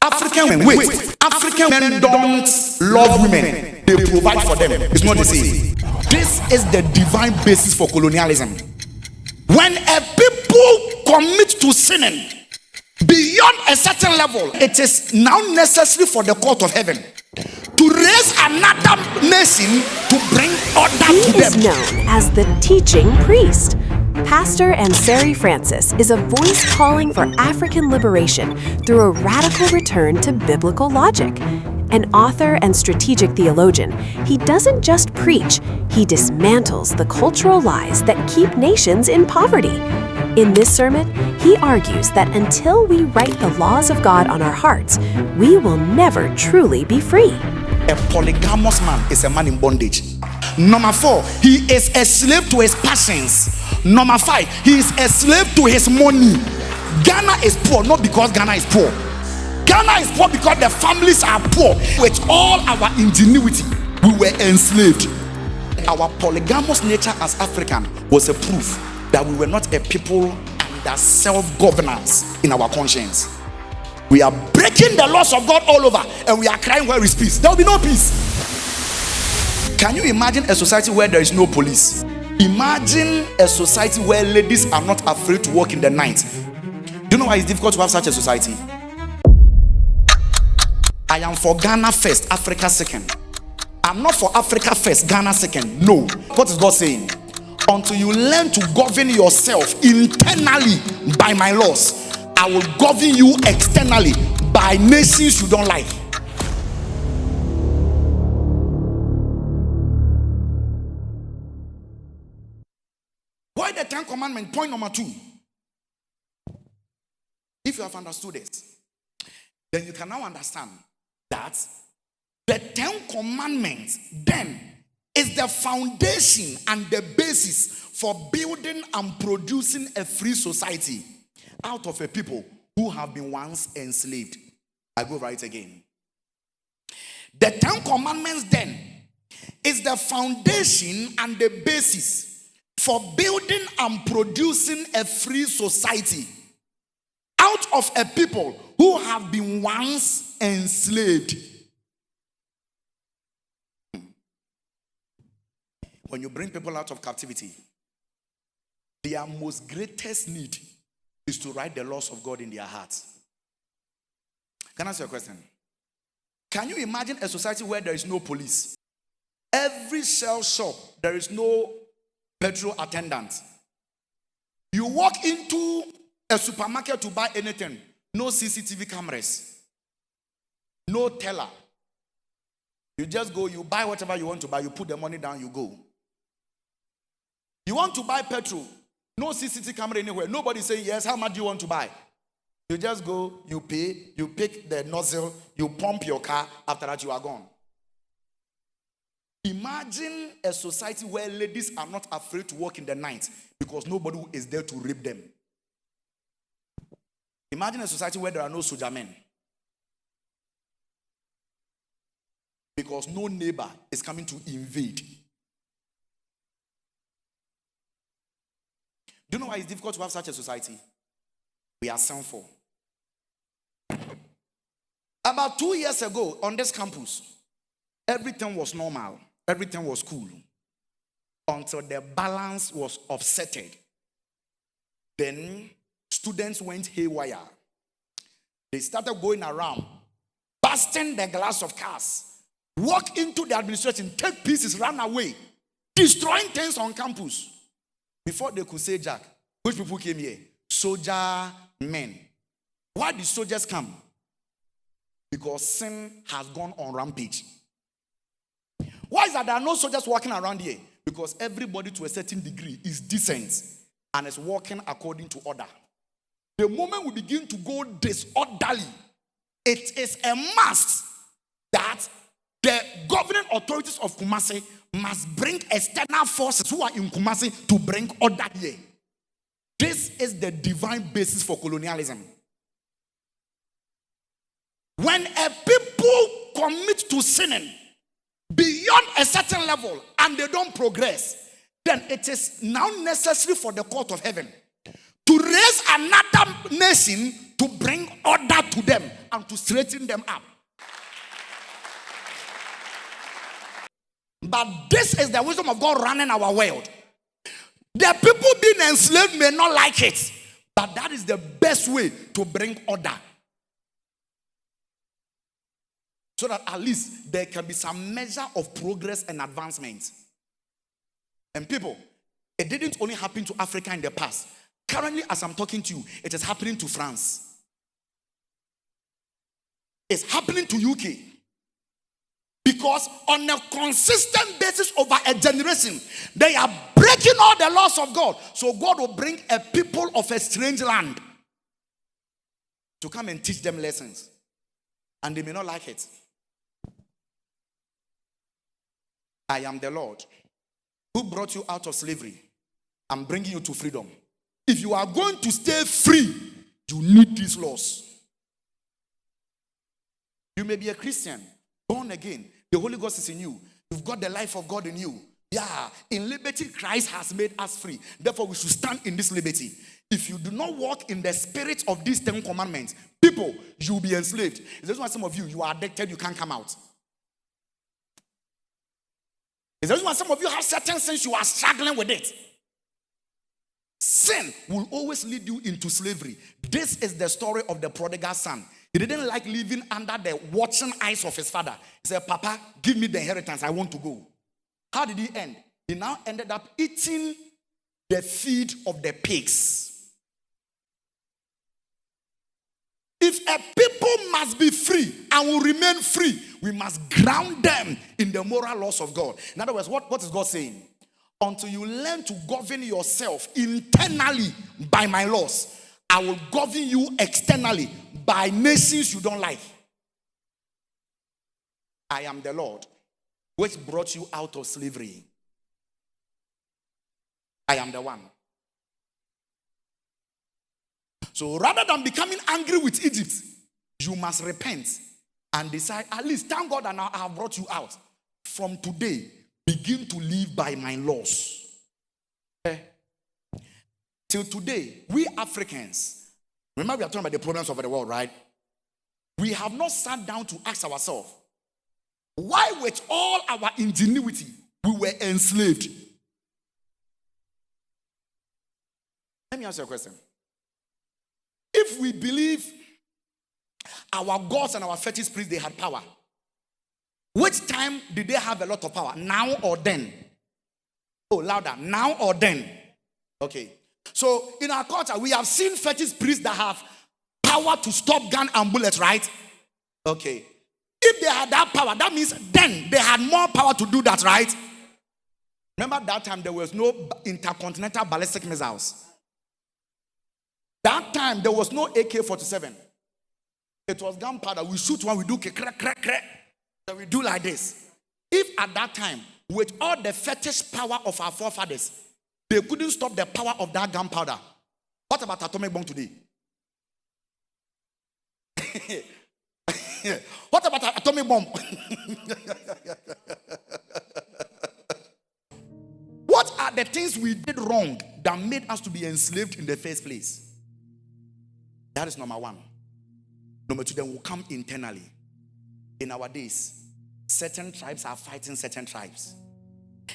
African men, wait, African men don't love women. They provide for them. It's not the same. This is the divine basis for colonialism. When a people commit to sinning beyond a certain level, it is now necessary for the court of heaven to raise another nation to bring order to them. He is known as the teaching priest. Pastor Ansere Francis is a voice calling for African liberation through a radical return to biblical logic. An author and strategic theologian, he doesn't just preach, he dismantles the cultural lies that keep nations in poverty. In this sermon, he argues that until we write the laws of God on our hearts, we will never truly be free. A polygamous man is a man in bondage. Number 4, he is a slave to his passions. Number 5, he is a slave to his money. Ghana is poor not because Ghana is poor. Ghana is poor because the families are poor. With all our ingenuity, we were enslaved. Our polygamous nature as African was a proof that we were not a people under self-governance in our conscience. We are breaking the laws of God all over, and we are crying, where is peace? There will be no peace. Can you imagine a society where there is no police? Imagine a society where ladies are not afraid to walk in the night. Do you know why it's difficult to have such a society? I am for Ghana first, Africa second. I'm not for Africa first, Ghana second. No. What is God saying? Until you learn to govern yourself internally by my laws, I will govern you externally by nations you don't like. Why the 10 Commandments? Point number 2. If you have understood it, then you can now understand that the 10 Commandments then is the foundation and the basis for building and producing a free society out of a people who have been once enslaved. I go right again. The 10 Commandments then is the foundation and the basis for building and producing a free society out of a people who have been once enslaved. When you bring people out of captivity, their most greatest need is to write the laws of God in their hearts. Can I ask you a question? Can you imagine a society where there is no police? Every shell shop, there is no petrol attendant. You walk into a supermarket to buy anything, no CCTV cameras, no teller. You just go, you buy whatever you want to buy, you put the money down, you go. You want to buy petrol, no CCTV camera anywhere. Nobody saying, yes, how much do you want to buy? You just go, you pay, you pick the nozzle, you pump your car, after that you are gone. Imagine a society where ladies are not afraid to walk in the night because nobody is there to rape them. Imagine a society where there are no soldier men because no neighbor is coming to invade. Do you know why it's difficult to have such a society? We are sinful. About 2 years ago on this campus, everything was normal. Everything was cool. Until the balance was upsetted. Then students went haywire. They started going around, busting the glass of cars, walk into the administration, take pieces, run away, destroying things on campus. Before they could say Jack, which people came here? Soldier men. Why did soldiers come? Because sin has gone on rampage. Why is that there are no soldiers walking around here? Because everybody to a certain degree is decent and is walking according to order. The moment we begin to go disorderly, it is a must that the governing authorities of Kumasi must bring external forces who are in Kumasi to bring order here. This is the divine basis for colonialism. When a people commit to sinning beyond a certain level and they don't progress, then it is now necessary for the court of heaven to raise another nation to bring order to them and to straighten them up. But this is the wisdom of God running our world. The people being enslaved may not like it, but that is the best way to bring order. So that at least there can be some measure of progress and advancement. And people, it didn't only happen to Africa in the past. Currently, as I'm talking to you, it is happening to France. It's happening to UK. Because on a consistent basis over a generation, they are breaking all the laws of God. So God will bring a people of a strange land to come and teach them lessons. And they may not like it. I am the Lord who brought you out of slavery. I'm bringing you to freedom. If you are going to stay free, you need these laws. You may be a Christian, born again. The Holy Ghost is in you. You've got the life of God in you. Yeah, in liberty, Christ has made us free. Therefore, we should stand in this liberty. If you do not walk in the spirit of these 10 commandments, people, you'll be enslaved. That's why some of you are addicted, you can't come out. That's why some of you have certain sins, you are struggling with it. Sin will always lead you into slavery. This is the story of the prodigal son. He didn't like living under the watching eyes of his father. He said, Papa, give me the inheritance. I want to go. How did he end? He now ended up eating the feed of the pigs. If a people must be free and will remain free, we must ground them in the moral laws of God. In other words, what is God saying? Until you learn to govern yourself internally by my laws, I will govern you externally by nations you don't like. I am the Lord which brought you out of slavery. I am the one. So rather than becoming angry with Egypt, you must repent and decide, at least thank God that now I have brought you out. From today, begin to live by my laws. Till today, we Africans, remember we are talking about the problems of the world, right? We have not sat down to ask ourselves, why with all our ingenuity, we were enslaved? Let me ask you a question. If we believe our gods and our fetish priests, they had power, which time did they have a lot of power? Now or then? Oh, louder. Now or then? Okay. So in our culture, we have seen fetish priests that have power to stop gun and bullets, right? Okay. If they had that power, that means then they had more power to do that, right? Remember that time there was no intercontinental ballistic missiles. That time there was no AK-47. It was gunpowder. We shoot one, we do crack, crack, crack. So we do like this. If at that time, with all the fetish power of our forefathers, they couldn't stop the power of that gunpowder, what about atomic bomb today? What about atomic bomb? What are the things we did wrong that made us to be enslaved in the first place? That is number one. Number two, then will come internally. In our days, certain tribes are fighting certain tribes.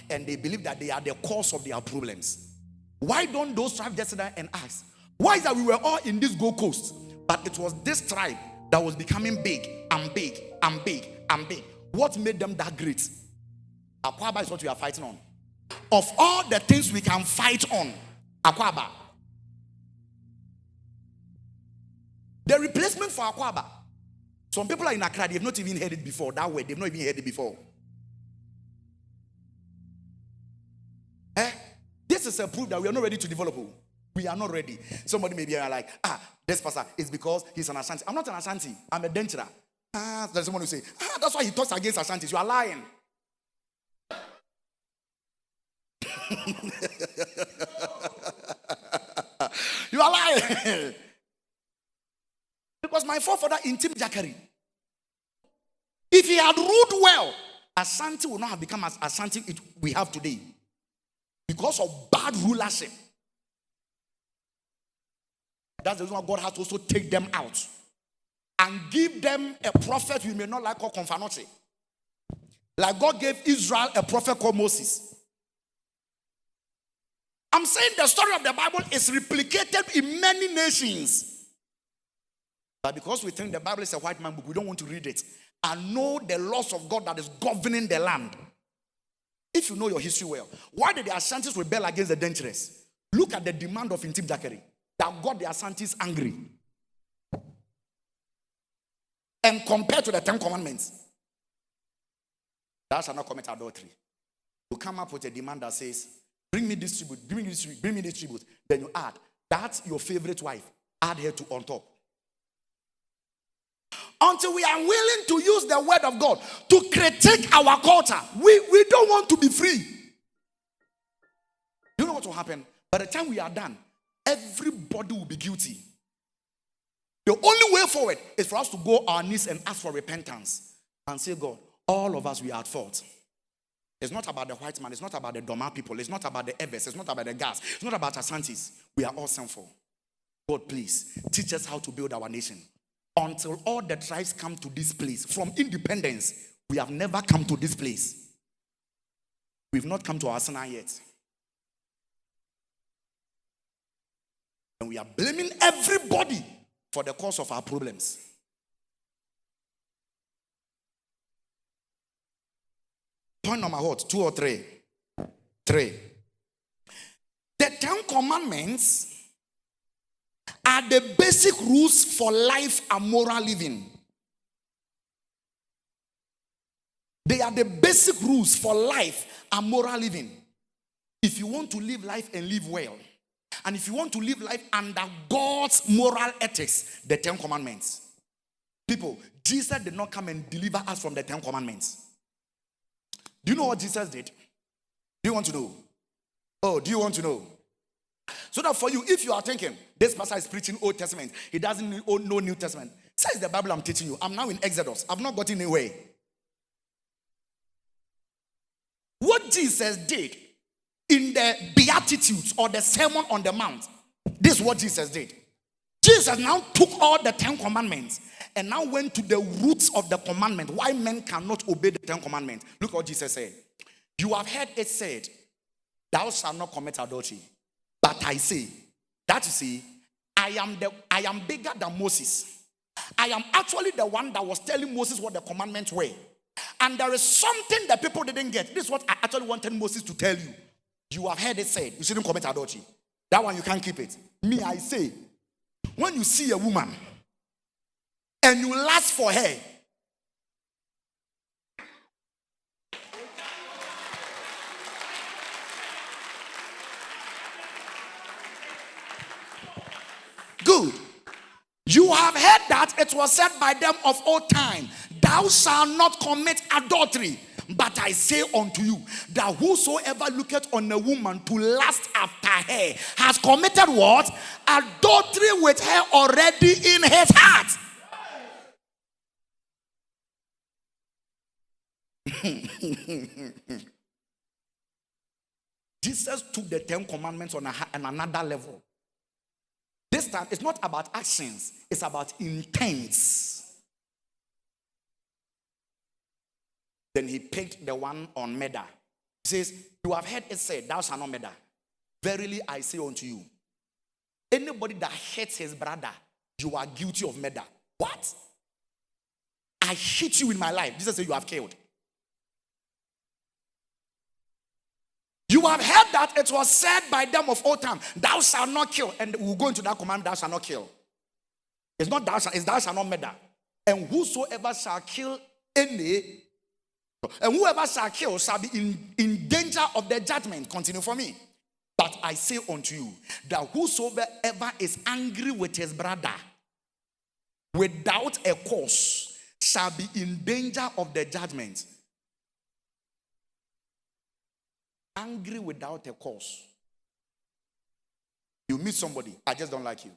And they believe that they are the cause of their problems. Why don't those tribes just sit there and ask? Why is that we were all in this Gold Coast, but it was this tribe that was becoming big and big and big and big? What made them that great? Akwaba is what we are fighting on. Of all the things we can fight on, Akwaba. The replacement for Akwaba. Some people are in Accra, they've not even heard it before. That way, they've not even heard it before. This is a proof that we are not ready to develop. We are not ready. Somebody may be like, this pastor is because he's an Ashanti. I'm not an Ashanti. I'm a Denchira. There's someone who say, that's why he talks against Ashantis. You are lying. You are lying. Because my forefather in Tim Jakari, if he had ruled well, Ashanti would not have become as Ashanti we have today. Because of bad rulership. That's the reason why God has to also take them out and give them a prophet we may not like called Confanoche. Like God gave Israel a prophet called Moses. I'm saying the story of the Bible is replicated in many nations. But because we think the Bible is a white man book, we don't want to read it and know the laws of God that is governing the land. If you know your history well, why did the Ashantis rebel against the Dangerous? Look at the demand of Intim Dakari that got the Ashantis angry. And compared to the 10 commandments, thou shalt not commit adultery. You come up with a demand that says, bring me this tribute, bring me this tribute, bring me this tribute. Then you add, that's your favorite wife. Add her to on top. Until we are willing to use the word of God to critique our culture, we don't want to be free. You know what will happen? By the time we are done, everybody will be guilty. The only way forward is for us to go on our knees and ask for repentance and say, God, all of us, we are at fault. It's not about the white man. It's not about the Doma people. It's not about the Evers. It's not about the Gas. It's not about Ashantis. We are all sinful. God, please, teach us how to build our nation. Until all the tribes come to this place. From independence, we have never come to this place. We've not come to our Sinai yet. And we are blaming everybody for the cause of our problems. Point number what? 2 or 3? 3. The 10 commandments are the basic rules for life and moral living. They are the basic rules for life and moral living. If you want to live life and live well, and if you want to live life under God's moral ethics, the 10 commandments. People, Jesus did not come and deliver us from the 10 commandments. Do you know what Jesus did? Do you want to know? Oh, do you want to know? So that for you, if you are thinking, this pastor is preaching Old Testament, he doesn't know New Testament. Says the Bible I'm teaching you. I'm now in Exodus. I've not gotten away. What Jesus did in the Beatitudes or the Sermon on the Mount, this is what Jesus did. Jesus now took all the 10 commandments and now went to the roots of the commandment. Why men cannot obey the 10 commandments. Look what Jesus said. You have heard it said, thou shalt not commit adultery. But I say, that you see, I am bigger than Moses. I am actually the one that was telling Moses what the commandments were. And there is something that people didn't get. This is what I actually wanted Moses to tell you. You have heard it said, you shouldn't commit adultery. That one you can't keep it. Me, I say, when you see a woman and you lust for her, good. You have heard that it was said by them of old time, thou shalt not commit adultery. But I say unto you, that whosoever looketh on a woman to lust after her has committed what? Adultery with her already in his heart. Jesus took the 10 commandments on another level. This time, it's not about actions, it's about intents. Then he picked the one on murder. He says, you have heard it said, thou shalt not murder. Verily I say unto you, anybody that hates his brother, you are guilty of murder. What? I hate you in my life. Jesus said, you have killed. You have heard that it was said by them of old time, thou shalt not kill. And we'll go into that command, thou shalt not kill. It's not thou shalt, it's thou shalt not murder. And whosoever shall kill any, and whoever shall kill shall be in danger of the judgment. Continue for me. But I say unto you, that whosoever is angry with his brother without a cause shall be in danger of the judgment. Angry without a cause. You meet somebody, I just don't like you.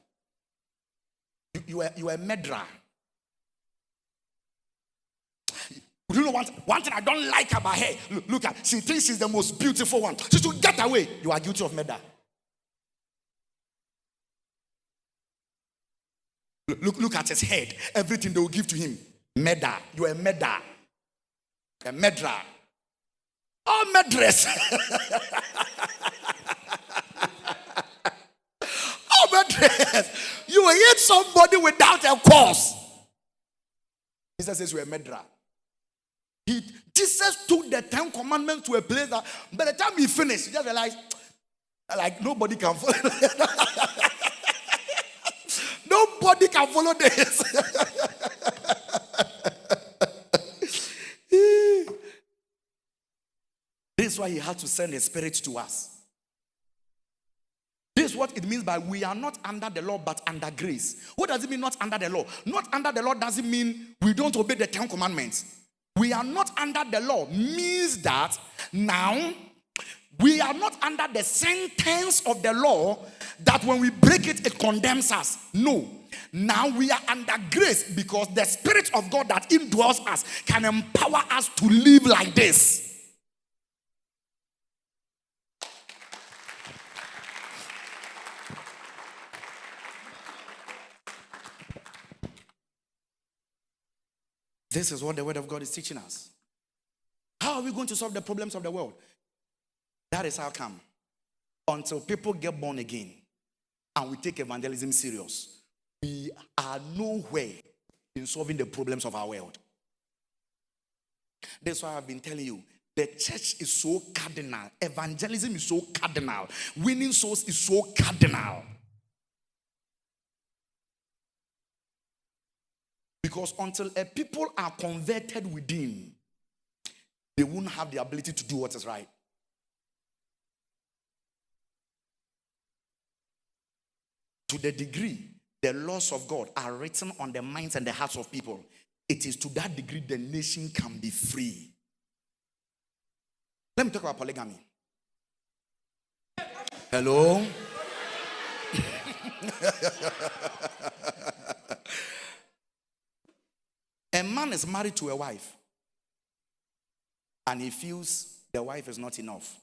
You are a murderer. You know one thing I don't like about her? Look at, she thinks she's the most beautiful one. She should get away. You are guilty of murder. Look at his head. Everything they will give to him. Meda. You are a meda. A medra. Oh, medress. Oh, medress. You will hit somebody without a cause. Jesus says you are a medra. Jesus took the 10 commandments to a place that by the time he finished, he just realized, like, nobody can follow. Nobody can follow this. This is why he had to send his spirit to us. This is what it means by we are not under the law but under grace. What does it mean not under the law? Not under the law doesn't mean we don't obey the 10 commandments. We are not under the law means that now we are not under the sentence of the law that when we break it, it condemns us. No. Now we are under grace because the Spirit of God that indwells us can empower us to live like this. This is what the Word of God is teaching us. How are we going to solve the problems of the world? That is how come. Until people get born again and we take evangelism serious, we are nowhere in solving the problems of our world. That's why I've been telling you, the church is so cardinal. Evangelism is so cardinal. Winning souls is so cardinal. Because until a people are converted within, they won't have the ability to do what is right. To the degree the laws of God are written on the minds and the hearts of people, it is to that degree the nation can be free. Let me talk about polygamy. Hello? A man is married to a wife and he feels the wife is not enough,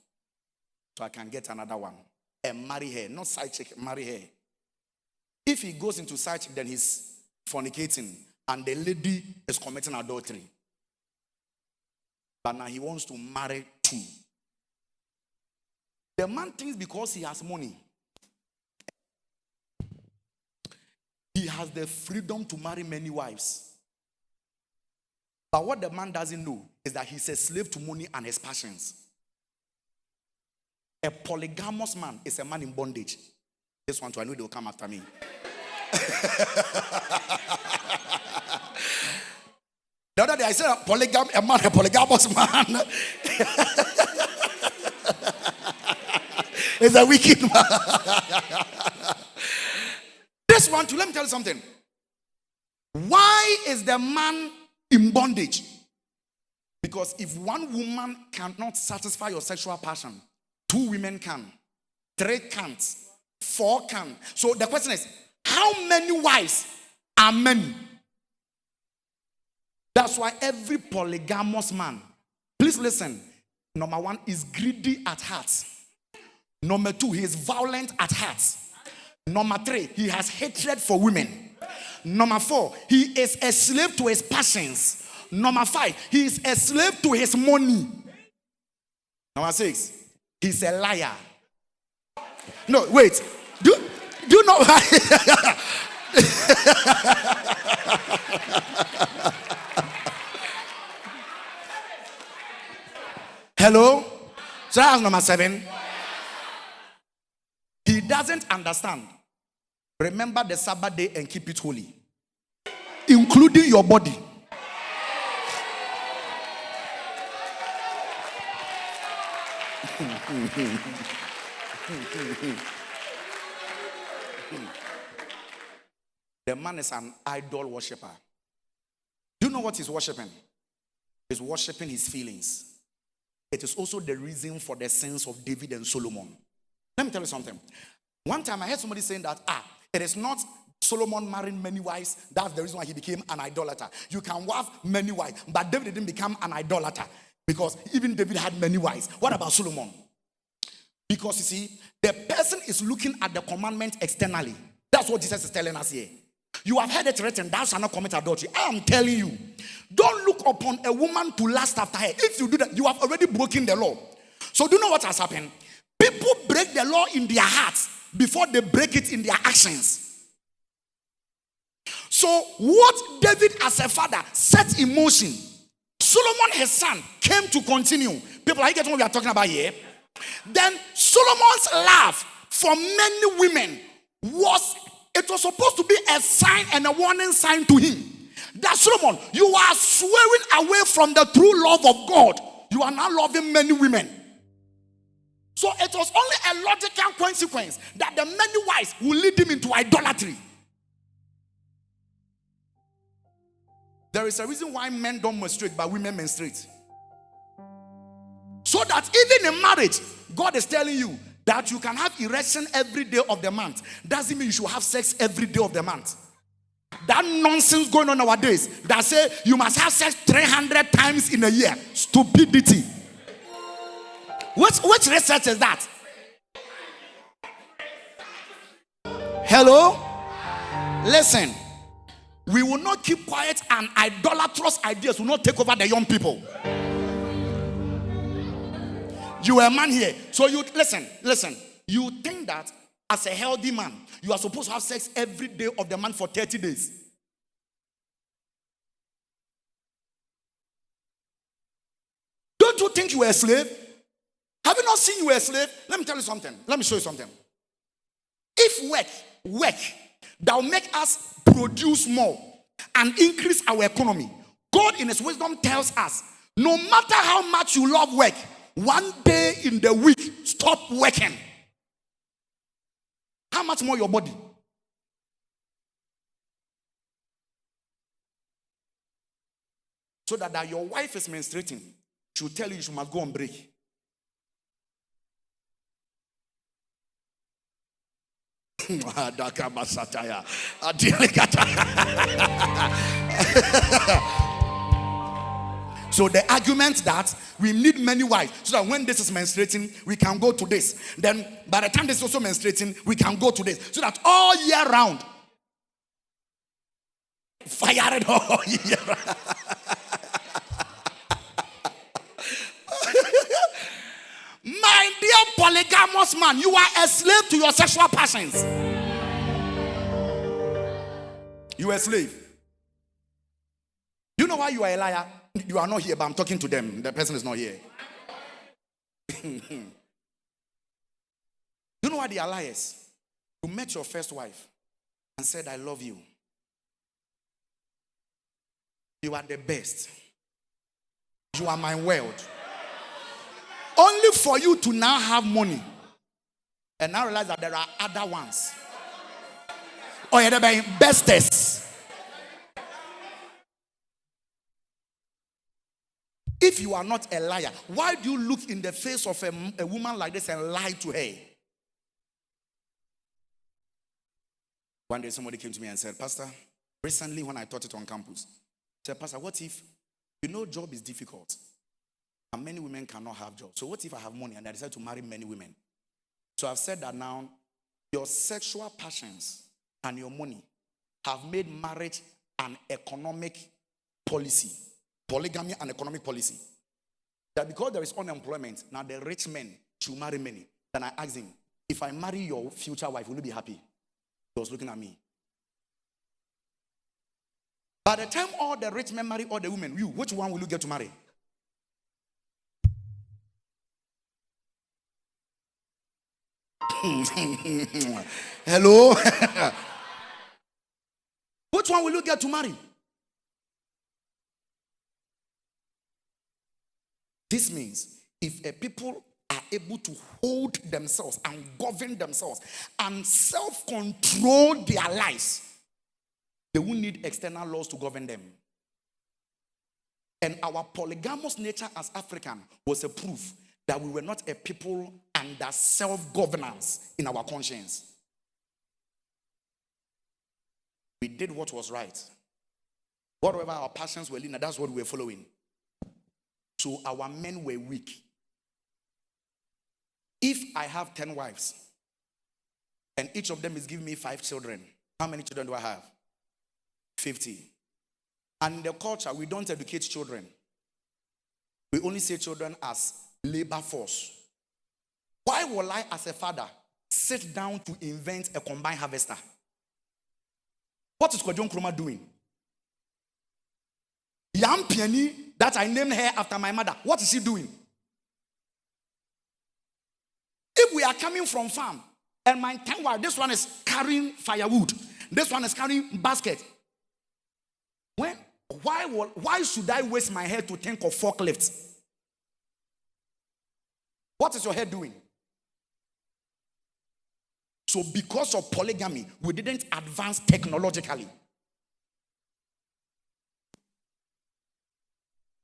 so I can get another one and marry her. Not side chick, marry her. If he goes into side chick, then he's fornicating and the lady is committing adultery. But now he wants to marry two. The man thinks because he has money, he has the freedom to marry many wives. But what the man doesn't know is that he's a slave to money and his passions. A polygamous man is a man in bondage. This one too, I know they'll come after me. The other day I said a polygamous man is a wicked man. This one too, let me tell you something. Why is the man in bondage? Because if one woman cannot satisfy your sexual passion, 2 women can, 3 can't, 4 can. So the question is, how many wives are many? That's why every polygamous man, please listen, number 1 is greedy at heart. Number 2, he is violent at heart. Number 3, he has hatred for women. Number 4, he is a slave to his passions. Number 5, he is a slave to his money. Number 6, he's a liar. No, wait. Do you know why? Hello? So that's number 7. He doesn't understand. Remember the Sabbath day and keep it holy, including your body. The man is an idol worshiper. Do you know what he's worshiping? He's worshiping his feelings. It is also the reason for the sins of David and Solomon. Let me tell you something. One time I heard somebody saying that, it is not Solomon marrying many wives. That's the reason why he became an idolater. You can have many wives, but David didn't become an idolater because even David had many wives. What about Solomon? Because you see, the person is looking at the commandment externally. That's what Jesus is telling us here. You have heard it written, thou shalt not commit adultery. I am telling you, don't look upon a woman to lust after her. If you do that, you have already broken the law. So do you know what has happened? People break the law in their hearts before they break it in their actions. So what David as a father set in motion, Solomon his son came to continue. People, are you getting what we are talking about here? Then Solomon's love for many women was supposed to be a sign and a warning sign to him. That Solomon, you are swearing away from the true love of God. You are now loving many women. So it was only a logical consequence that the many wives will lead him into idolatry. There is a reason why men don't menstruate, but women menstruate. So that even in marriage, God is telling you that you can have erection every day of the month. Doesn't mean you should have sex every day of the month. That nonsense going on nowadays that say you must have sex 300 times in a year. Stupidity. Which research is that? Hello? Listen. We will not keep quiet, and idolatrous ideas will not take over the young people. You are a man here. So you listen. You think that as a healthy man, you are supposed to have sex every day of the month for 30 days. Don't you think you are a slave? Have you not seen you are a slave? Let me tell you something. Let me show you something. If work that will make us produce more and increase our economy, God in his wisdom tells us, no matter how much you love work, one day in the week, stop working. How much more your body? So that your wife is menstruating, she will tell you she must go on break. So the argument that we need many wives so that when this is menstruating, we can go to this. Then by the time this is also menstruating, we can go to this. So that all year round, fire it all year round. My dear polygamous man, you are a slave to your sexual passions. You are a slave. You know why you are a liar? You are not here, but I'm talking to them. The person is not here. You know why they are liars? You met your first wife and said, I love you. You are the best. You are my world. Only for you to now have money and now realize that there are other ones. Oh, yeah, they're bestest. If you are not a liar, why do you look in the face of a woman like this and lie to her? One day somebody came to me and said, Pastor, recently when I taught it on campus, I said, Pastor, what if you know job is difficult and many women cannot have jobs? So what if I have money and I decide to marry many women? So I've said that now your sexual passions and your money have made marriage an economic policy. Polygamy and economic policy. That because there is unemployment, now the rich men should marry many. Then I asked him, if I marry your future wife, will you be happy? He was looking at me. By the time all the rich men marry all the women, you, which one will you get to marry? Hello? Which one will you get to marry? This means if a people are able to hold themselves and govern themselves and self-control their lives, they won't need external laws to govern them. And our polygamous nature as African was a proof that we were not a people under self-governance in our conscience. We did what was right. Whatever our passions were leading, that's what we were following. So our men were weak. If I have 10 wives and each of them is giving me 5 children, how many children do I have? 50. And in the culture, we don't educate children. We only see children as labor force. Why will I, as a father, sit down to invent a combined harvester? What is Kojon Kroma doing? Yam Piani, that I named her after my mother, what is she doing? If we are coming from farm, and my time, while this one is carrying firewood, this one is carrying basket. Why should I waste my head to think of forklifts? What is your head doing? So because of polygamy, we didn't advance technologically.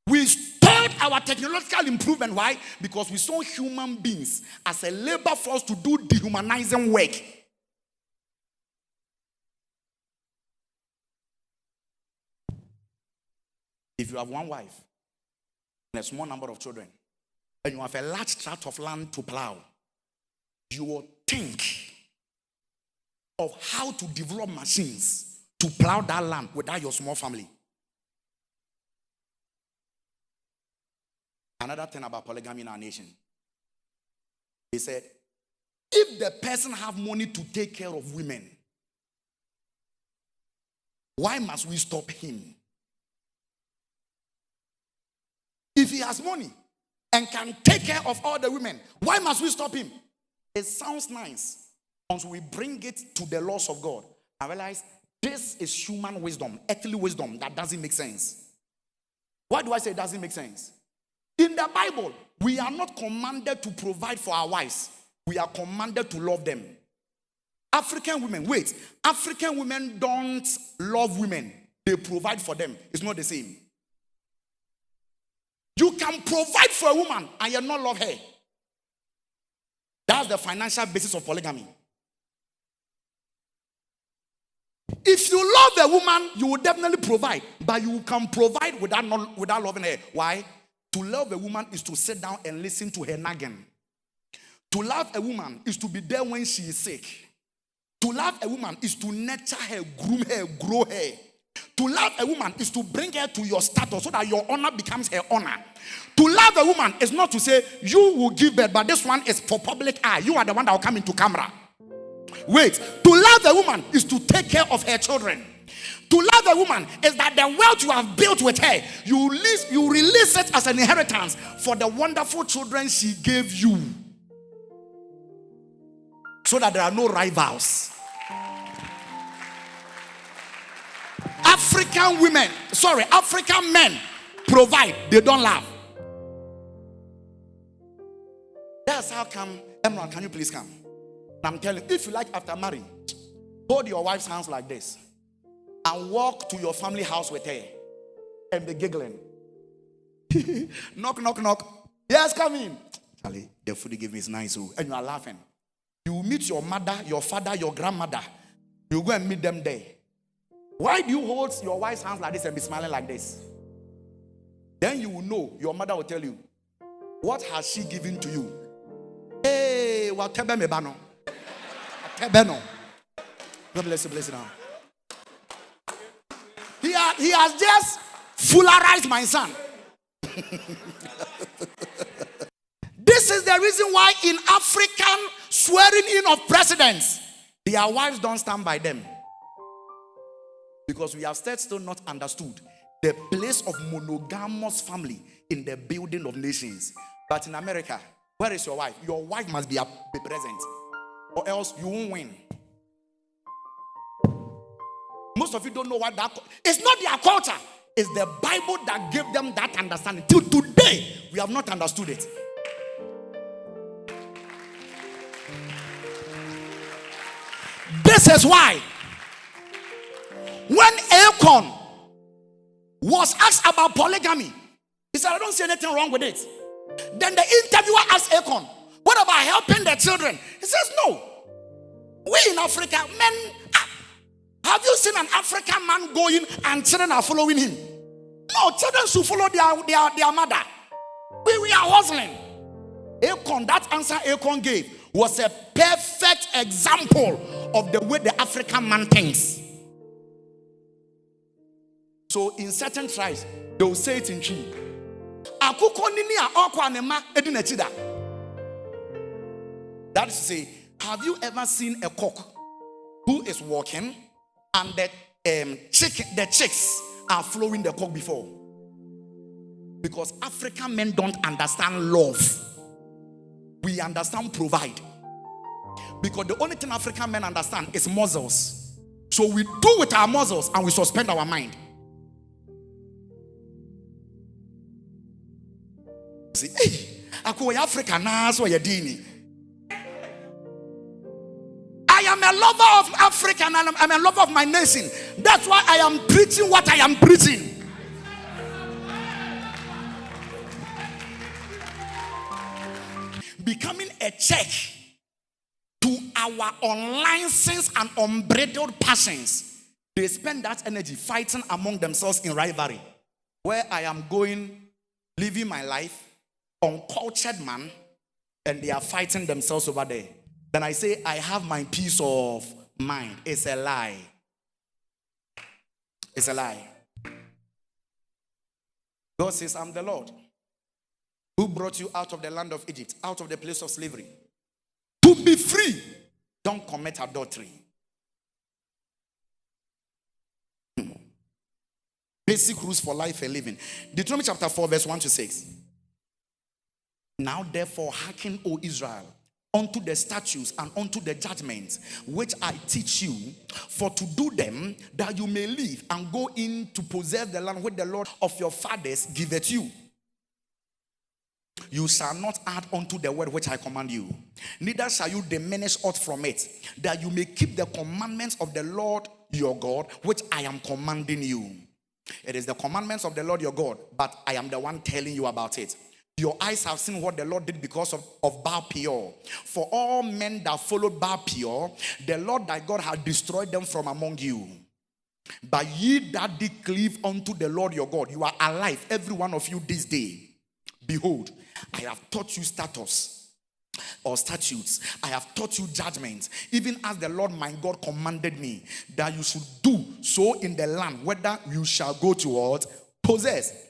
We stalled our technological improvement. Why? Because we saw human beings as a labor force to do dehumanizing work. If you have one wife and a small number of children, and you have a large tract of land to plow, you will think of how to develop machines to plow that land without your small family. Another thing about polygamy in our nation, he said, if the person have money to take care of women, why must we stop him? If he has money and can take care of all the women, why must we stop him? It sounds nice until we bring it to the laws of God. I realize this is human wisdom, earthly wisdom that doesn't make sense. Why do I say it doesn't make sense? In the Bible, we are not commanded to provide for our wives. We are commanded to love them. African women don't love women. They provide for them. It's not the same. You can provide for a woman and you not love her. That's the financial basis of polygamy. If you love a woman, you will definitely provide. But you can provide without loving her. Why? To love a woman is to sit down and listen to her nagging. To love a woman is to be there when she is sick. To love a woman is to nurture her, groom her, grow her. To love a woman is to bring her to your status so that your honor becomes her honor. To love a woman is not to say, you will give birth, but this one is for public eye. You are the one that will come into camera. Wait. To love a woman is to take care of her children. To love a woman is that the wealth you have built with her, you release it as an inheritance for the wonderful children she gave you. So that there are no rivals. African men provide, they don't love. That's how come, Emran, can you please come? I'm telling you, if you like after marrying, hold your wife's hands like this and walk to your family house with her and be giggling. Knock, knock, knock. Yes, come in. Charlie, the food you give me is nice, and you are laughing. You meet your mother, your father, your grandmother. You go and meet them there. Why do you hold your wife's hands like this and be smiling like this? Then you will know, your mother will tell you, what has she given to you? Hey, what tebe me bano? Tebe no. God bless you, bless you now. He has just fullarized my son. This is the reason why in African swearing in of presidents, their wives don't stand by them. Because we have still not understood the place of monogamous family in the building of nations. But in America, where is your wife? Your wife must be present, or else you won't win. Most of you don't know what that it's not their culture. It's the Bible that gave them that understanding. Till today, we have not understood it. This is why when Achan was asked about polygamy, he said, I don't see anything wrong with it. Then the interviewer asked Achan, what about helping the children? He says, no. We in Africa, men, have you seen an African man going and children are following him? No, children should follow their mother. We are hustling. Achan, that answer Achan gave was a perfect example of the way the African man thinks. So in certain tribes, they will say it in Chi. Akuko nini a okwa anema edi na chida. That is to say, have you ever seen a cock who is walking and the chicks are following the cock before? Because African men don't understand love. We understand provide. Because the only thing African men understand is muscles. So we do with our muscles and we suspend our mind. See, hey, ako Africa na so ye dini. I am a lover of Africa and I'm a lover of my nation. That's why I am preaching what I am preaching. Becoming a check to our unlicensed and unbridled passions. They spend that energy fighting among themselves in rivalry. Where I am going, living my life, uncultured man, and they are fighting themselves over there. Then I say, I have my peace of mind. It's a lie. It's a lie. God says, I'm the Lord who brought you out of the land of Egypt, out of the place of slavery. To be free, don't commit adultery. Basic rules for life and living. Deuteronomy chapter 4, verse 1 to 6. Now therefore hearken, O Israel, unto the statutes and unto the judgments which I teach you, for to do them, that you may live and go in to possess the land which the Lord of your fathers giveth you. You shall not add unto the word which I command you, neither shall you diminish aught from it, that you may keep the commandments of the Lord your God, which I am commanding you. It is the commandments of the Lord your God, but I am the one telling you about it. Your eyes have seen what the Lord did because of Baal Peor. For all men that followed Baal Peor, the Lord thy God had destroyed them from among you. But ye that did cleave unto the Lord your God, you are alive, every one of you this day. Behold, I have taught you statutes. I have taught you judgments, even as the Lord my God commanded me, that you should do so in the land, whether you shall go towards possess.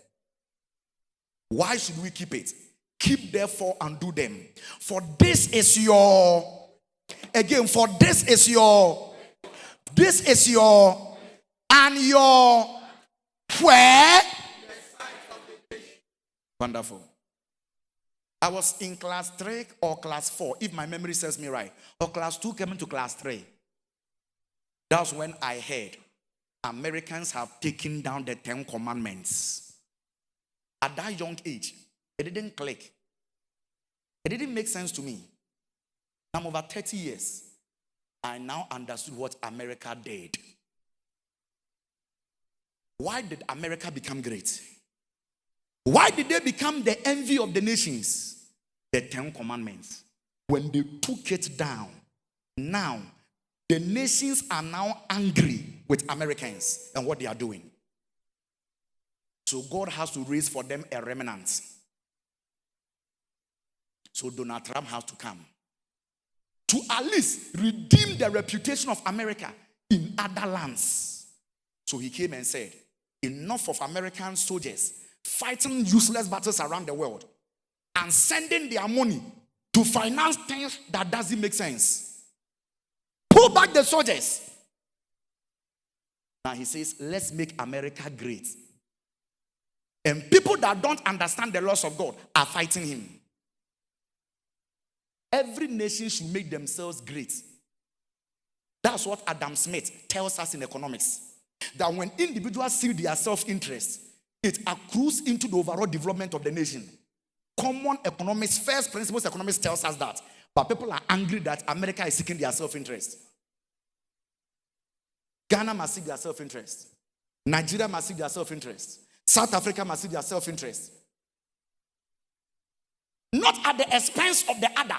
Why should we keep it? Keep therefore and do them. For this is your, again, for this is your, and your, where? Wonderful. I was in class 3 or class 4, if my memory serves me right. Or class 2 came into class 3. That's when I heard Americans have taken down the 10 commandments. At that young age, it didn't click. It didn't make sense to me. I'm over 30 years. I now understood what America did. Why did America become great? Why did they become the envy of the nations? The 10 commandments. When they took it down, now the nations are now angry with Americans and what they are doing. So God has to raise for them a remnant. So Donald Trump has to come to at least redeem the reputation of America in other lands. So he came and said, enough of American soldiers fighting useless battles around the world and sending their money to finance things that doesn't make sense. Pull back the soldiers. Now he says, let's make America great. And people that don't understand the laws of God are fighting him. Every nation should make themselves great. That's what Adam Smith tells us in economics. That when individuals see their self-interest, it accrues into the overall development of the nation. Common economics, first principles economics tells us that. But people are angry that America is seeking their self-interest. Ghana must seek their self-interest. Nigeria must seek their self-interest. South Africa must seek their self-interest. Not at the expense of the other.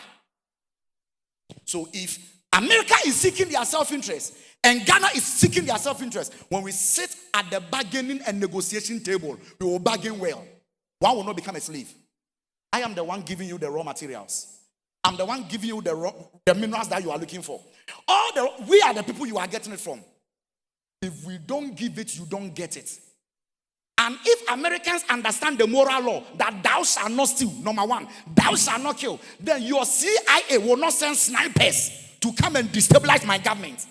So if America is seeking their self-interest and Ghana is seeking their self-interest, when we sit at the bargaining and negotiation table, we will bargain well. One will not become a slave. I am the one giving you the raw materials. I'm the one giving you the minerals that you are looking for. We are the people you are getting it from. If we don't give it, you don't get it. And if Americans understand the moral law that thou shalt not steal, number one, thou shalt not kill, then your CIA will not send snipers to come and destabilize my government.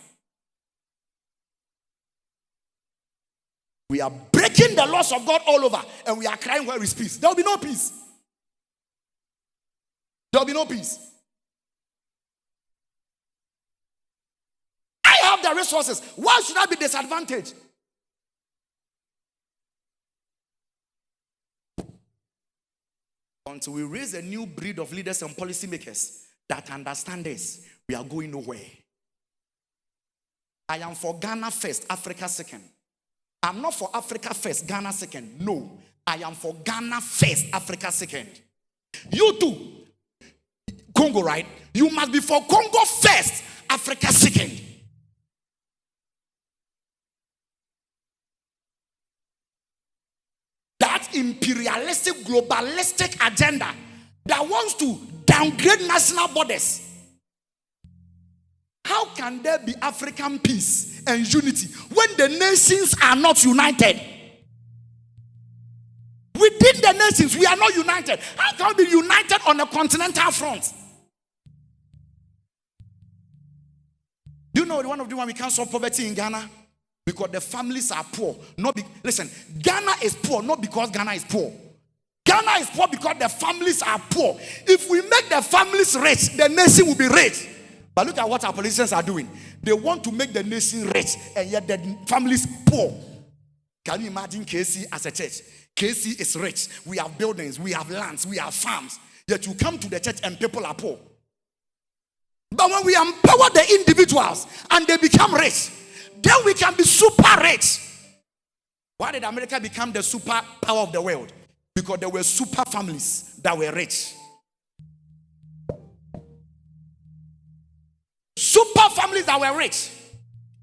We are breaking the laws of God all over, and we are crying, where is peace? There will be no peace. There will be no peace. I have the resources. Why should I be disadvantaged? Until we raise a new breed of leaders and policymakers that understand this, we are going nowhere. I am for Ghana first, Africa second. I'm not for Africa first, Ghana second. No, I am for Ghana first, Africa second. You too, Congo, right? You must be for Congo first, Africa second. That imperialistic, globalistic agenda that wants to downgrade national borders. How can there be African peace and unity when the nations are not united? Within the nations, we are not united. How can we be united on a continental front? Do you know one of the ones we can't solve poverty in Ghana? Because the families are poor. Listen, Ghana is poor not because Ghana is poor. Ghana is poor because the families are poor. If we make the families rich, the nation will be rich. But look at what our politicians are doing. They want to make the nation rich, and yet the families poor. Can you imagine KC as a church? KC is rich. We have buildings, we have lands, we have farms. Yet you come to the church and people are poor. But when we empower the individuals and they become rich, then we can be super rich. Why did America become the super power of the world? Because there were super families that were rich. Super families that were rich.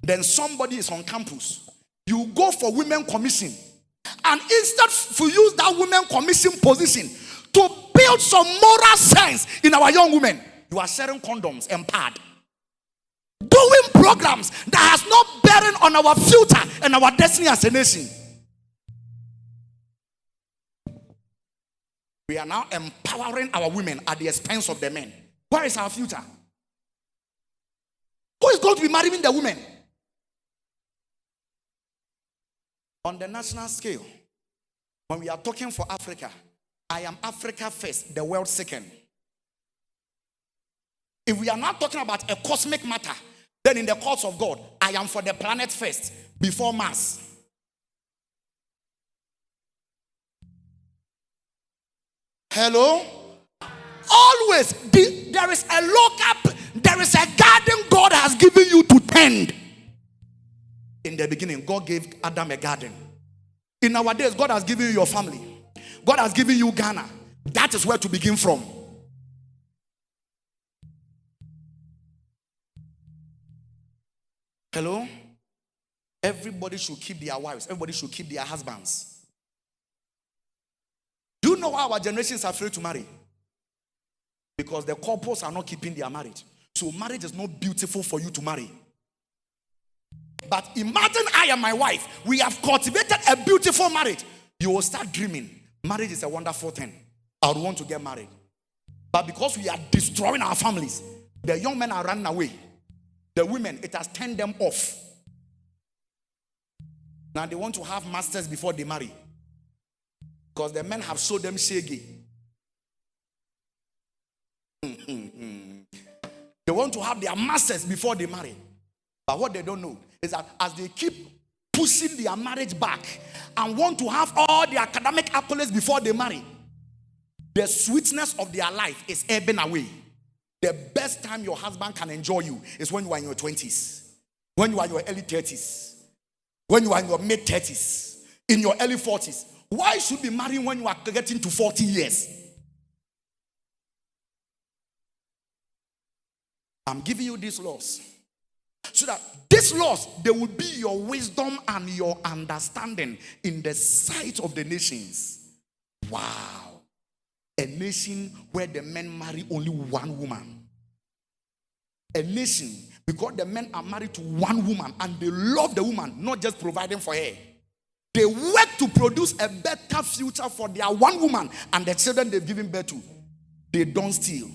Then somebody is on campus. You go for women commission. And instead for use that women commission position to build some moral sense in our young women, you are sharing condoms and pad. Doing programs that has no bearing on our future and our destiny as a nation. We are now empowering our women at the expense of the men. Where is our future? Who is going to be marrying the women? On the national scale, when we are talking for Africa, I am Africa first, the world second. If we are not talking about a cosmic matter, then in the courts of God, I am for the planet first, before Mars. Hello? Always, there is a garden God has given you to tend. In the beginning, God gave Adam a garden. In our days, God has given you your family. God has given you Ghana. That is where to begin from. Hello? Everybody should keep their wives. Everybody should keep their husbands. Do you know why our generations are afraid to marry? Because the couples are not keeping their marriage. So marriage is not beautiful for you to marry. But imagine I and my wife, we have cultivated a beautiful marriage. You will start dreaming. Marriage is a wonderful thing. I would want to get married. But because we are destroying our families, the young men are running away. The women, it has turned them off. Now they want to have masters before they marry. Because the men have showed them shaggy. They want to have their masters before they marry. But what they don't know is that as they keep pushing their marriage back and want to have all the academic accolades before they marry, the sweetness of their life is ebbing away. The best time your husband can enjoy you is when you are in your 20s, when you are in your early 30s, when you are in your mid 30s, in your early 40s. Why should you be marrying when you are getting to 40 years? I'm giving you these laws so that these laws, they will be your wisdom and your understanding in the sight of the nations. Wow. A nation where the men marry only one woman. A nation because the men are married to one woman and they love the woman, not just providing for her. They work to produce a better future for their one woman and the children they've given birth to. They don't steal.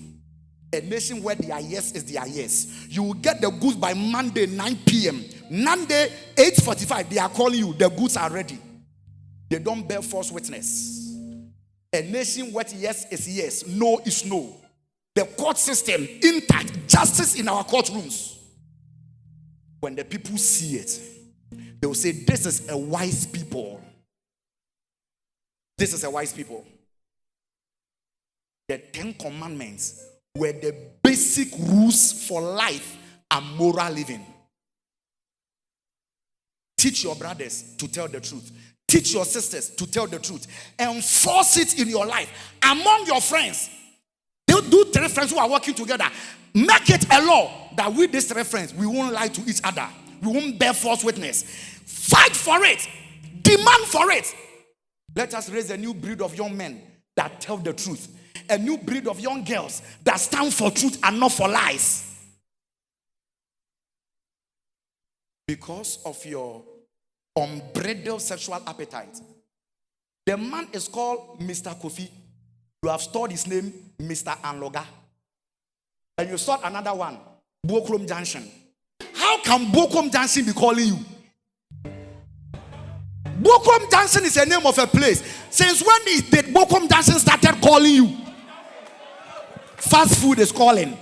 A nation where their yes is their yes. You will get the goods by Monday 9 p.m. Monday 8:45, they are calling you. The goods are ready. They don't bear false witness. A nation where yes is yes, no is no. The court system intact, justice in our courtrooms. When the people see it, they will say, this is a wise people. This is a wise people. The 10 Commandments were the basic rules for life and moral living. Teach your brothers to tell the truth. Teach your sisters to tell the truth. Enforce it in your life. Among your friends, they'll do 3 friends who are working together. Make it a law that with these 3 friends, we won't lie to each other. We won't bear false witness. Fight for it. Demand for it. Let us raise a new breed of young men that tell the truth. A new breed of young girls that stand for truth and not for lies. Because of your unbridled sexual appetite. The man is called Mr. Kofi. You have stored his name, Mr. Anloga. And you stored another one, Bokrom Junction. How can Bokrom Junction be calling you? Bokrom Junction is the name of a place. Since when did Bokrom Junction started calling you? Fast food is calling.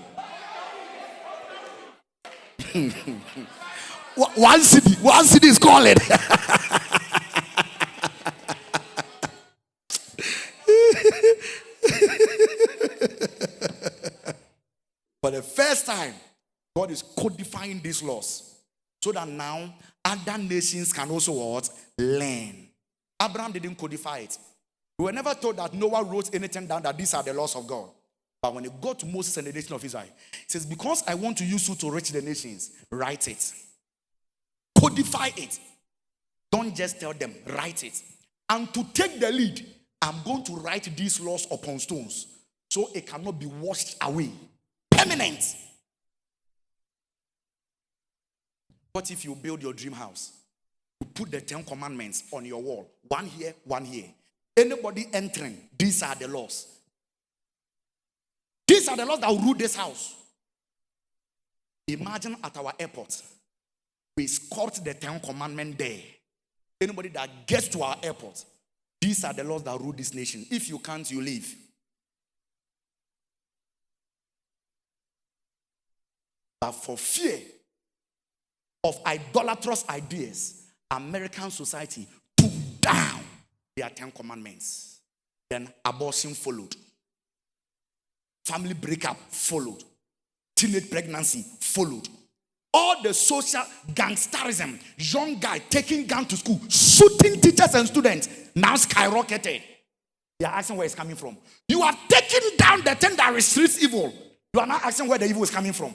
One city is calling. For the first time, God is codifying these laws so that now other nations can also what? Learn. Abraham didn't codify it. We were never told that Noah wrote anything down that these are the laws of God. But when it got to Moses and the nation of Israel, it says, because I want to use you to reach the nations, write it. Codify it. Don't just tell them, write it. And to take the lead, I'm going to write these laws upon stones so it cannot be washed away. Permanent. What if you build your dream house? You put the 10 commandments on your wall. One here, one here. Anybody entering, these are the laws. These are the laws that will rule this house. Imagine at our airport, we escort the 10 commandments there. Anybody that gets to our airport, these are the laws that rule this nation. If you can't, you leave. But for fear of idolatrous ideas, American society took down their 10 commandments. Then abortion followed. Family breakup followed. Teenage pregnancy followed. All the social gangsterism, young guy taking gun to school, shooting teachers and students, now skyrocketed. They are asking where it's coming from. You have taken down the thing that restricts evil. You are not asking where the evil is coming from.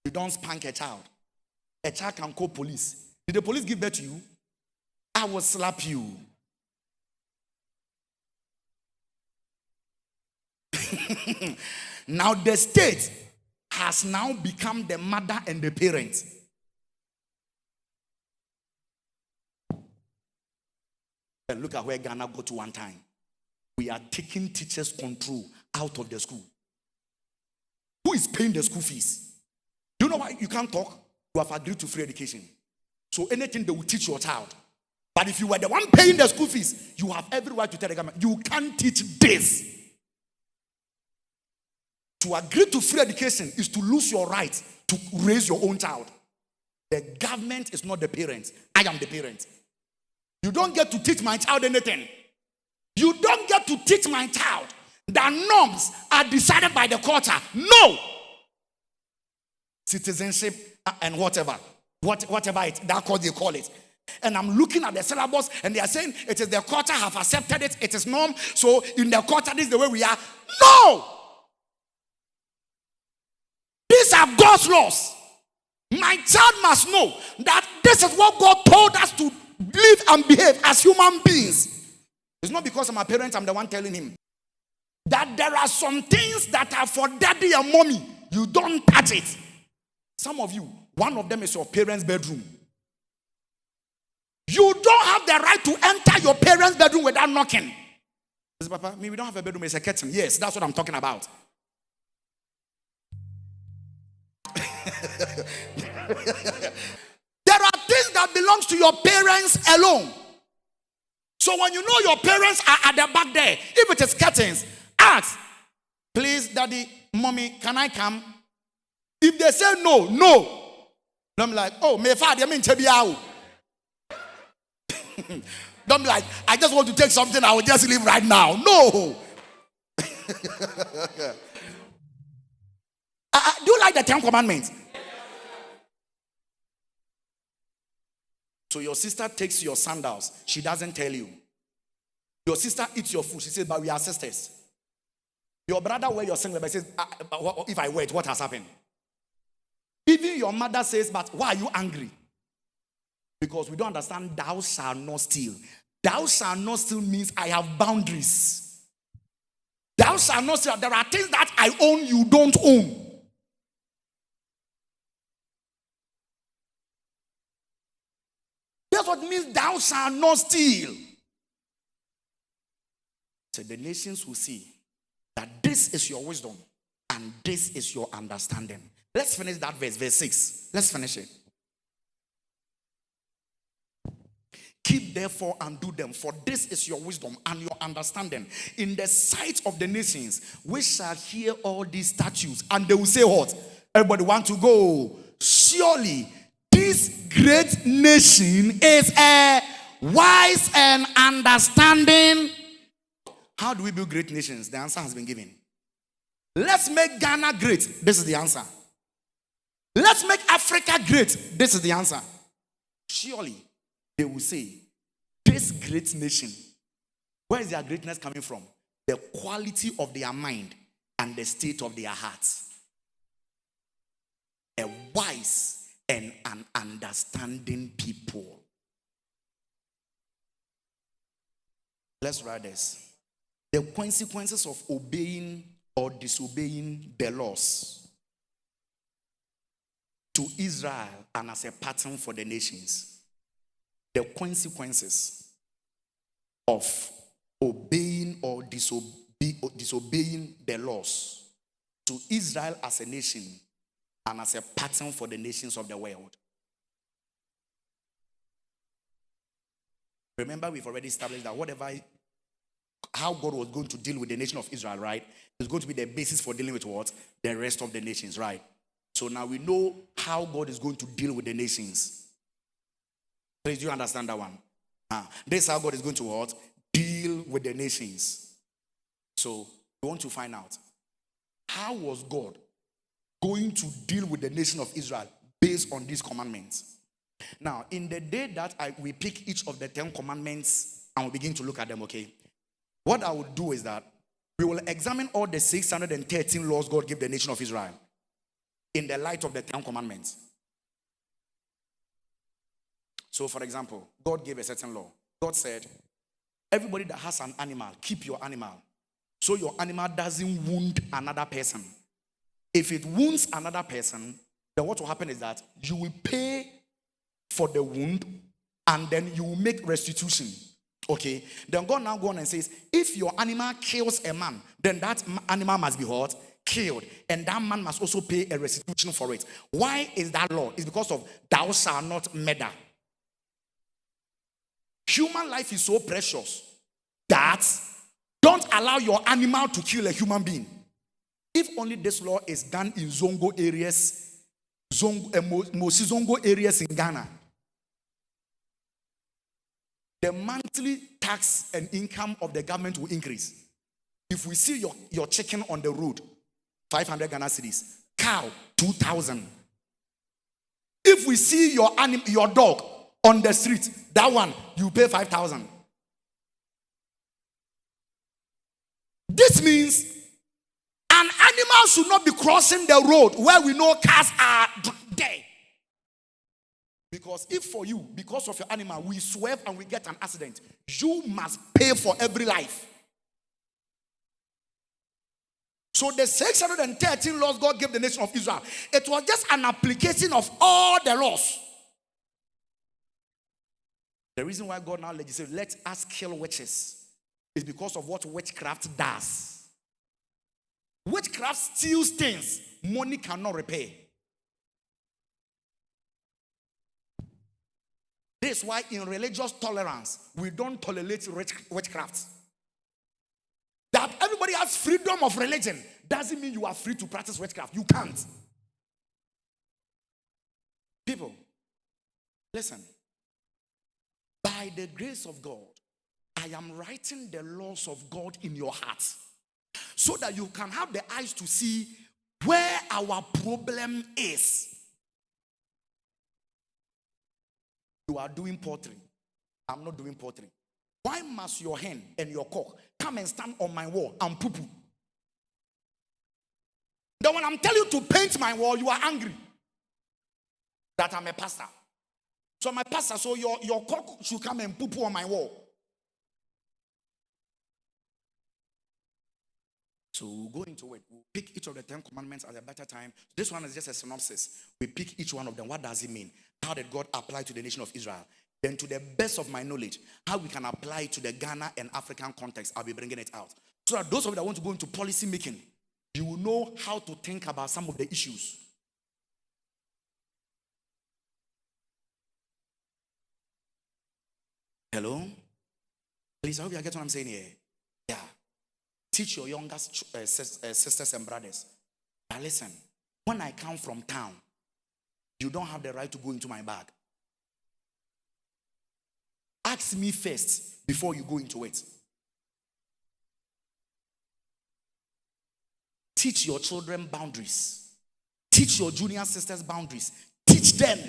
You don't spank a child. A child can call police. Did the police give birth to you? I will slap you. Now the state has now become the mother and the parent. And look at where Ghana got to one time. We are taking teachers' control out of the school. Who is paying the school fees? Do you know why you can't talk? You have agreed to free education. So anything they will teach your child. But if you were the one paying the school fees, you have every right to tell the government, you can't teach this. To agree to free education is to lose your right to raise your own child. The government is not the parent. I am the parent. You don't get to teach my child anything. You don't get to teach my child that norms are decided by the culture. No. Citizenship and whatever that's what they call it. And I'm looking at the syllabus and they are saying it is the culture have accepted it. It is norm. So in the culture, this is the way we are. No. These are God's laws. My child must know that this is what God told us to live and behave as human beings. It's not because I'm a parent, I'm the one telling him. That there are some things that are for daddy and mommy. You don't touch it. Some of you, One of them is your parents' bedroom. You don't have the right to enter your parents' bedroom without knocking. Say, Papa, we don't have a bedroom, it's a curtain. Yes, that's what I'm talking about. There are things that belongs to your parents alone. So when you know your parents are at the back there, if it is curtains, ask, please, daddy, mommy, can I come? If they say no, no. I'm like, oh, my father, I mean, don't be like, I just want to take something, I will just leave right now. No. Do you like the 10 commandments? So your sister takes your sandals. She doesn't tell you. Your sister eats your food. She says, but we are sisters. Your brother wears your singlet, but says, if I wear it, what has happened? Even your mother says, but why are you angry? Because we don't understand, thou shalt not steal. Thou shalt not steal means I have boundaries. Thou shalt not steal. There are things that I own, you don't own. That's what it means, thou shalt not steal. So the nations will see that this is your wisdom and this is your understanding. Let's finish that verse 6. Let's finish it. Keep therefore and do them, for this is your wisdom and your understanding in the sight of the nations, which shall hear all these statutes, and they will say what? Everybody want to go. Surely this great nation is a wise and understanding. How do we build great nations? The answer has been given. Let's make Ghana great. This is the answer. Let's make Africa great. This is the answer. Surely they will say, this great nation, where is their greatness coming from? The quality of their mind and the state of their hearts. A wise and an understanding people. Let's write this. The consequences of obeying or disobeying the laws to Israel and as a pattern for the nations. The consequences of obeying or disobeying the laws to Israel as a nation and as a pattern for the nations of the world. Remember, we've already established that how God was going to deal with the nation of Israel, right? It's going to be the basis for dealing with what? The rest of the nations, right? So now we know how God is going to deal with the nations. Please, do you understand that one? This is how God is going to what? Deal with the nations. So we want to find out, how was God going to deal with the nation of Israel based on these commandments? Now, in the day that we pick each of the 10 commandments and we begin to look at them, okay? What I will do is that we will examine all the 613 laws God gave the nation of Israel in the light of the 10 commandments. So, for example, God gave a certain law. God said, everybody that has an animal, keep your animal, so your animal doesn't wound another person. If it wounds another person, then what will happen is that you will pay for the wound and then you will make restitution. Okay? Then God now go on and says, if your animal kills a man, then that animal must be what? Killed. And that man must also pay a restitution for it. Why is that law? It's because of thou shalt not murder. Human life is so precious that don't allow your animal to kill a human being. If only this law is done in Zongo areas, Mosi Zongo areas in Ghana, the monthly tax and income of the government will increase. If we see your chicken on the road, 500 Ghana cedis, cow, 2,000. If we see your dog on the street, that one, you pay 5,000. This means an animal should not be crossing the road where we know cars are there. Because if for you, because of your animal, we swerve and we get an accident, you must pay for every life. So the 613 laws God gave the nation of Israel, it was just an application of all the laws. The reason why God now legislated, let us kill witches, is because of what witchcraft does. Witchcraft steals things money cannot repay. This is why in religious tolerance, we don't tolerate witchcraft. That everybody has freedom of religion doesn't mean you are free to practice witchcraft. You can't. People, listen. By the grace of God, I am writing the laws of God in your heart so that you can have the eyes to see where our problem is. You are doing pottery. I'm not doing pottery. Why must your hen and your cock come and stand on my wall and poo-poo? Then when I'm telling you to paint my wall, you are angry that I'm a pastor. So my pastor, so your cock should come and poo-poo on my wall. So we'll go into it. We'll pick each of the 10 commandments at a better time. This one is just a synopsis. We pick each one of them. What does it mean? How did God apply to the nation of Israel? Then to the best of my knowledge, how we can apply it to the Ghana and African context, I'll be bringing it out. So that those of you that want to go into policy making, you will know how to think about some of the issues. Hello? Please, I hope you get what I'm saying here. Yeah. Teach your younger sisters and brothers. Now listen, when I come from town, you don't have the right to go into my bag. Ask me first before you go into it. Teach your children boundaries. Teach your junior sisters boundaries. Teach them.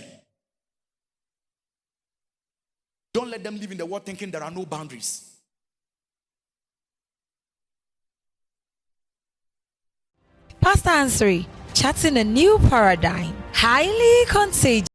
Don't let them live in the world thinking there are no boundaries. Pastor Ansere, chatting a new paradigm, highly contagious.